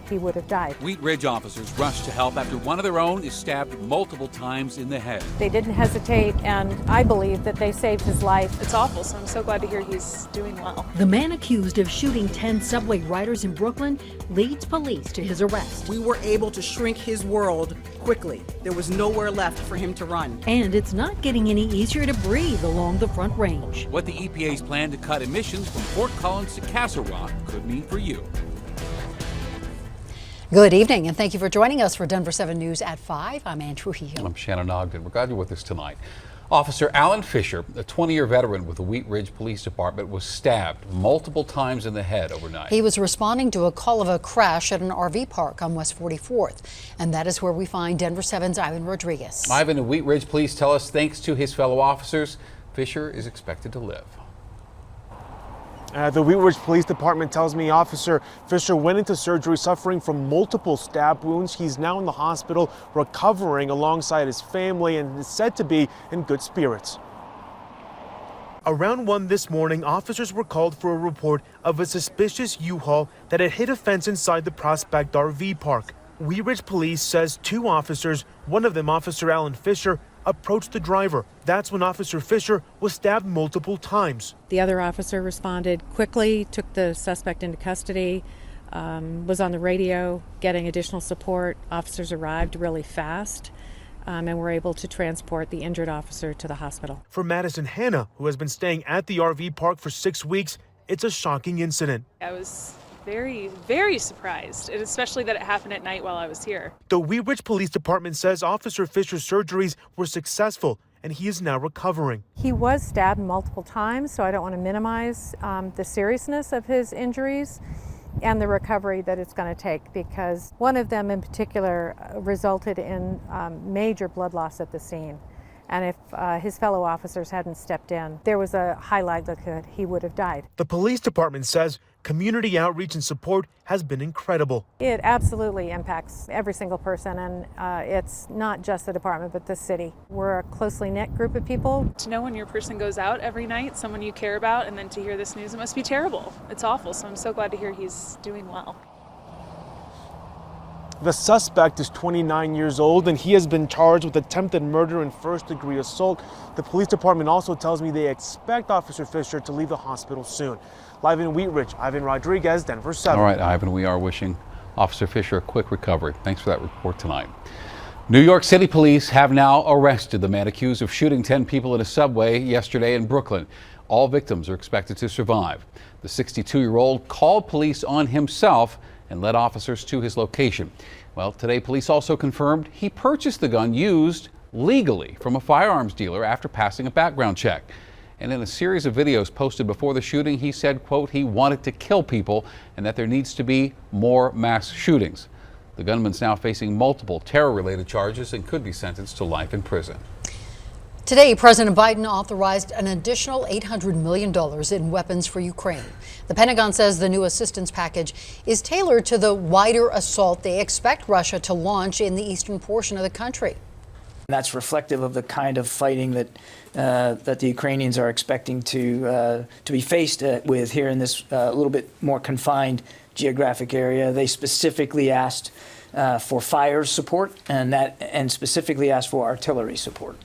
he would have died. Wheat Ridge officers rushed to help after one of their own is stabbed multiple times in the head. They didn't hesitate, and I believe that they saved his life. It's awful, so I'm so glad to hear he's doing well. The man accused of shooting 10 subway riders in Brooklyn leads police to his arrest. We were able to shrink his world quickly. There was nowhere left for him to run. And it's not getting any easier to breathe along the Front Range. What the EPA's plan to cut emissions from Fort Collins to Castle Rock could mean for you. Good evening, and thank you for joining us for Denver 7 News at 5. I'm Ann Trujillo. I'm Shannon Ogden. We're glad you're with us tonight. Officer Alan Fisher, a 20-year veteran with the Wheat Ridge Police Department, was stabbed multiple times in the head overnight. He was responding to a call of a crash at an RV park on West 44th, and that is where we find Denver 7's Ivan Rodriguez. Ivan and Wheat Ridge Police tell us thanks to his fellow officers, Fisher is expected to live. The Wheat Ridge Police Department tells me Officer Fisher went into surgery suffering from multiple stab wounds. He's now in the hospital recovering alongside his family and is said to be in good spirits. Around 1 this morning, officers were called for a report of a suspicious U-Haul that had hit a fence inside the Prospect RV park. Wheat Ridge Police says 2 officers, one of them Officer Alan Fisher, approached the driver. That's when Officer Fisher was stabbed multiple times. The other officer responded quickly, took the suspect into custody, was on the radio getting additional support. Officers arrived really fast, and were able to transport the injured officer to the hospital. For Madison Hanna, who has been staying at the RV park for 6 weeks, it's a shocking incident. I was very, very surprised, and especially that it happened at night while I was here. The Wheat Ridge Police Department says Officer Fisher's surgeries were successful and he is now recovering. He was stabbed multiple times, so I don't want to minimize the seriousness of his injuries and the recovery that it's going to take, because one of them in particular resulted in major blood loss at the scene. And if his fellow officers hadn't stepped in, there was a high likelihood he would have died. The police department says community outreach and support has been incredible. It absolutely impacts every single person, and it's not just the department, but the city. We're a closely knit group of people. To know when your person goes out every night, someone you care about, and then to hear this news, it must be terrible. It's awful, so I'm so glad to hear he's doing well. The suspect is 29 years old and he has been charged with attempted murder and first-degree assault. The police department also tells me they expect Officer Fisher to leave the hospital soon. Live in Wheat Ridge, Ivan Rodriguez, Denver 7. All right, Ivan, we are wishing Officer Fisher a quick recovery. Thanks for that report tonight. New York City police have now arrested the man accused of shooting 10 people in a subway yesterday in Brooklyn. All victims are expected to survive. The 62-year-old called police on himself and led officers to his location. Well, today police also confirmed he purchased the gun used legally from a firearms dealer after passing a background check. And in a series of videos posted before the shooting, he said, quote, he wanted to kill people and that there needs to be more mass shootings. The gunman's now facing multiple terror-related charges and could be sentenced to life in prison. Today, President Biden authorized an additional $800 million in weapons for Ukraine. The Pentagon says the new assistance package is tailored to the wider assault they expect Russia to launch in the eastern portion of the country. That's reflective of the kind of fighting that the Ukrainians are expecting to be faced with here in this little bit more confined geographic area. They specifically asked for fire support and specifically asked for artillery support.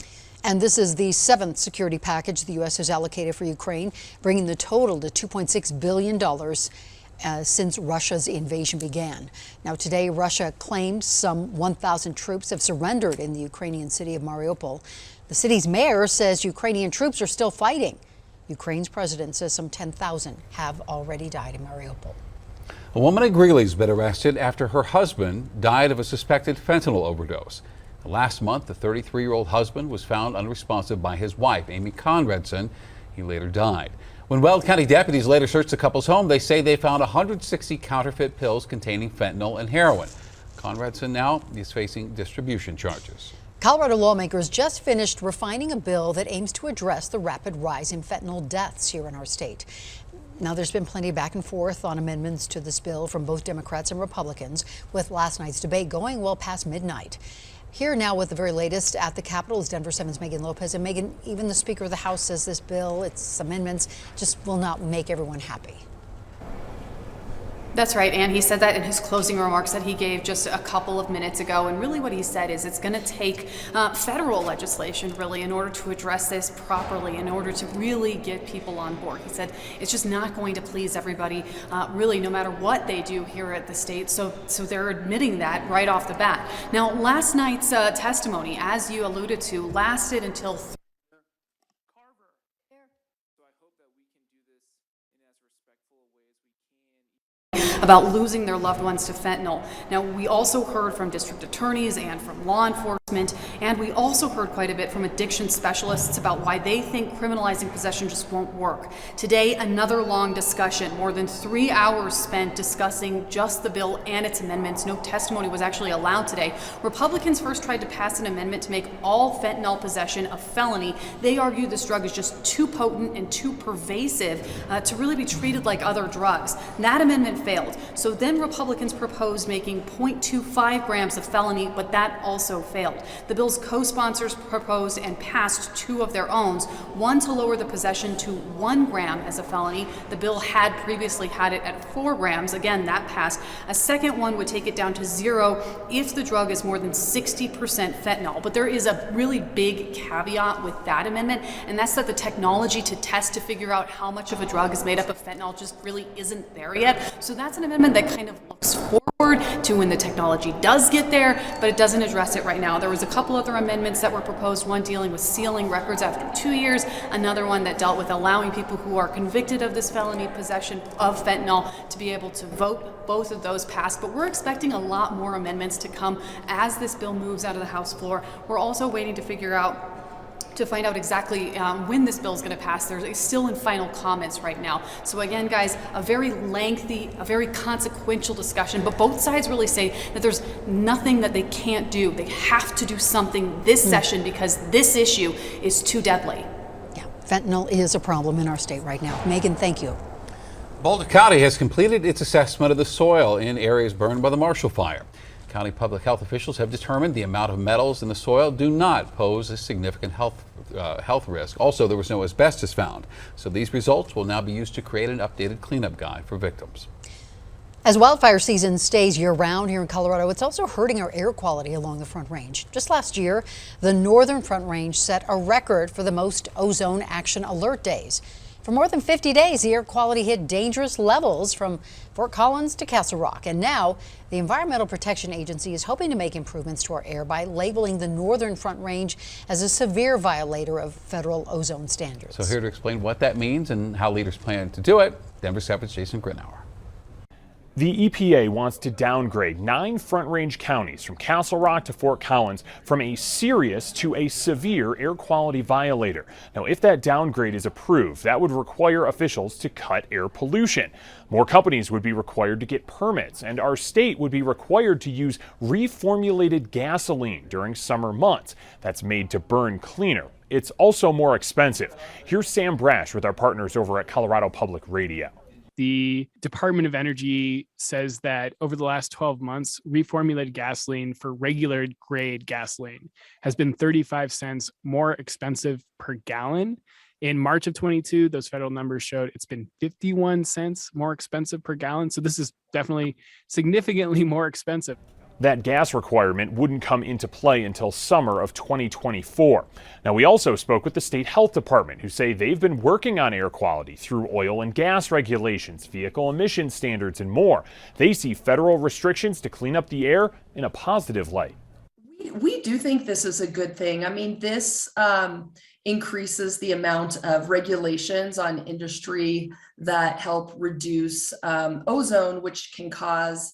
And this is the 7th security package the U.S. has allocated for Ukraine, bringing the total to $2.6 billion since Russia's invasion began. Now, today, Russia claimed some 1,000 troops have surrendered in the Ukrainian city of Mariupol. The city's mayor says Ukrainian troops are still fighting. Ukraine's president says some 10,000 have already died in Mariupol. A woman at Greeley's been arrested after her husband died of a suspected fentanyl overdose. Last month, the 33-year-old husband was found unresponsive by his wife, Amy Conradson. He later died. When Weld County deputies later searched the couple's home, they say they found 160 counterfeit pills containing fentanyl and heroin. Conradson now is facing distribution charges. Colorado lawmakers just finished refining a bill that aims to address the rapid rise in fentanyl deaths here in our state. Now, there's been plenty of back and forth on amendments to this bill from both Democrats and Republicans, with last night's debate going well past midnight. Here now with the very latest at the Capitol is Denver 7's Megan Lopez. And Megan, even the Speaker of the House says this bill, its amendments, just will not make everyone happy. That's right, and he said that in his closing remarks that he gave just a couple of minutes ago. And really what he said is it's going to take federal legislation, really, in order to address this properly, in order to really get people on board. He said it's just not going to please everybody, really, no matter what they do here at the state. So they're admitting that right off the bat. Now, last night's testimony, as you alluded to, lasted until about losing their loved ones to fentanyl. Now, we also heard from district attorneys and from law enforcement, and we also heard quite a bit from addiction specialists about why they think criminalizing possession just won't work. Today, another long discussion, more than 3 hours spent discussing just the bill and its amendments. No testimony was actually allowed today. Republicans first tried to pass an amendment to make all fentanyl possession a felony. They argued this drug is just too potent and too pervasive to really be treated like other drugs. That amendment failed. So then Republicans proposed making 0.25 grams a felony, but that also failed. The bill's co-sponsors proposed and passed two of their own, one to lower the possession to 1 gram as a felony. The bill had previously had it at 4 grams. Again, that passed. A second one would take it down to 0 if the drug is more than 60% fentanyl. But there is a really big caveat with that amendment, and that's that the technology to test to figure out how much of a drug is made up of fentanyl just really isn't there yet. So that's an amendment that kind of looks forward to when the technology does get there, but it doesn't address it right now. There was a couple other amendments that were proposed, one dealing with sealing records after 2 years, another one that dealt with allowing people who are convicted of this felony possession of fentanyl to be able to vote. Both of those passed, but we're expecting a lot more amendments to come as this bill moves out of the House floor. We're also waiting to find out exactly when this bill is going to pass. It's still in final comments right now. So again, guys, a very lengthy, a very consequential discussion, but both sides really say that there's nothing that they can't do. They have to do something this session because this issue is too deadly. Yeah, fentanyl is a problem in our state right now. Megan, thank you. Boulder County has completed its assessment of the soil in areas burned by the Marshall Fire. County public health officials have determined the amount of metals in the soil do not pose a significant health risk. Also, there was no asbestos found. So these results will now be used to create an updated cleanup guide for victims. As wildfire season stays year-round here in Colorado, it's also hurting our air quality along the Front Range. Just last year, the northern Front Range set a record for the most ozone action alert days. For more than 50 days, the air quality hit dangerous levels from Fort Collins to Castle Rock. And now the Environmental Protection Agency is hoping to make improvements to our air by labeling the northern Front Range as a severe violator of federal ozone standards. So here to explain what that means and how leaders plan to do it, Denver 7's Jason Grinauer. The EPA wants to downgrade 9 Front Range counties from Castle Rock to Fort Collins from a serious to a severe air quality violator. Now, if that downgrade is approved, that would require officials to cut air pollution. More companies would be required to get permits, and our state would be required to use reformulated gasoline during summer months. That's made to burn cleaner. It's also more expensive. Here's Sam Brash with our partners over at Colorado Public Radio. The Department of Energy says that over the last 12 months, reformulated gasoline for regular grade gasoline has been 35 cents more expensive per gallon. In March of 22, those federal numbers showed it's been 51 cents more expensive per gallon. So this is definitely significantly more expensive. That gas requirement wouldn't come into play until summer of 2024. Now, we also spoke with the state health department, who say they've been working on air quality through oil and gas regulations, vehicle emission standards, and more. They see federal restrictions to clean up the air in a positive light. We do think this is a good thing. I mean, this increases the amount of regulations on industry that help reduce ozone, which can cause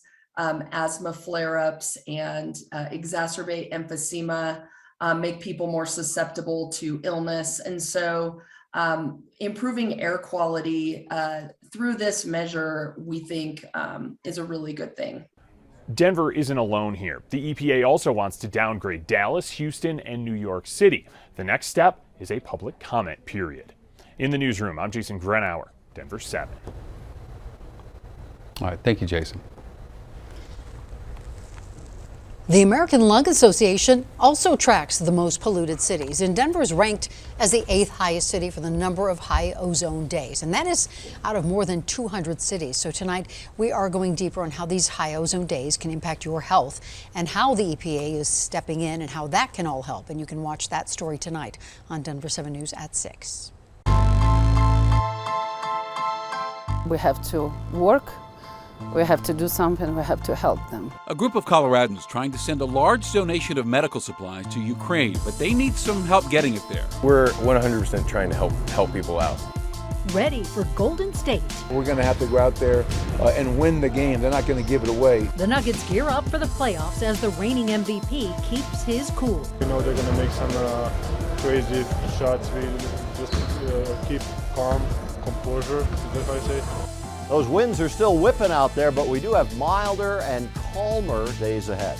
asthma flare-ups and exacerbate emphysema, make people more susceptible to illness. And so improving air quality through this measure, we think is a really good thing. Denver isn't alone here. The EPA also wants to downgrade Dallas, Houston, and New York City. The next step is a public comment period. In the newsroom, I'm Jason Grinauer, Denver 7. All right, thank you, Jason. The American Lung Association also tracks the most polluted cities, and Denver is ranked as the 8th highest city for the number of high ozone days, and that is out of more than 200 cities. So tonight we are going deeper on how these high ozone days can impact your health and how the EPA is stepping in and how that can all help. And you can watch that story tonight on Denver 7 News at 6. We have to work. We have to do something, we have to help them. A group of Coloradans trying to send a large donation of medical supplies to Ukraine, but they need some help getting it there. We're 100% trying to help people out. Ready for Golden State. We're going to have to go out there and win the game. They're not going to give it away. The Nuggets gear up for the playoffs as the reigning MVP keeps his cool. We know they're going to make some crazy shots. We just keep calm, composure, if I say. Those winds are still whipping out there, but we do have milder and calmer days ahead.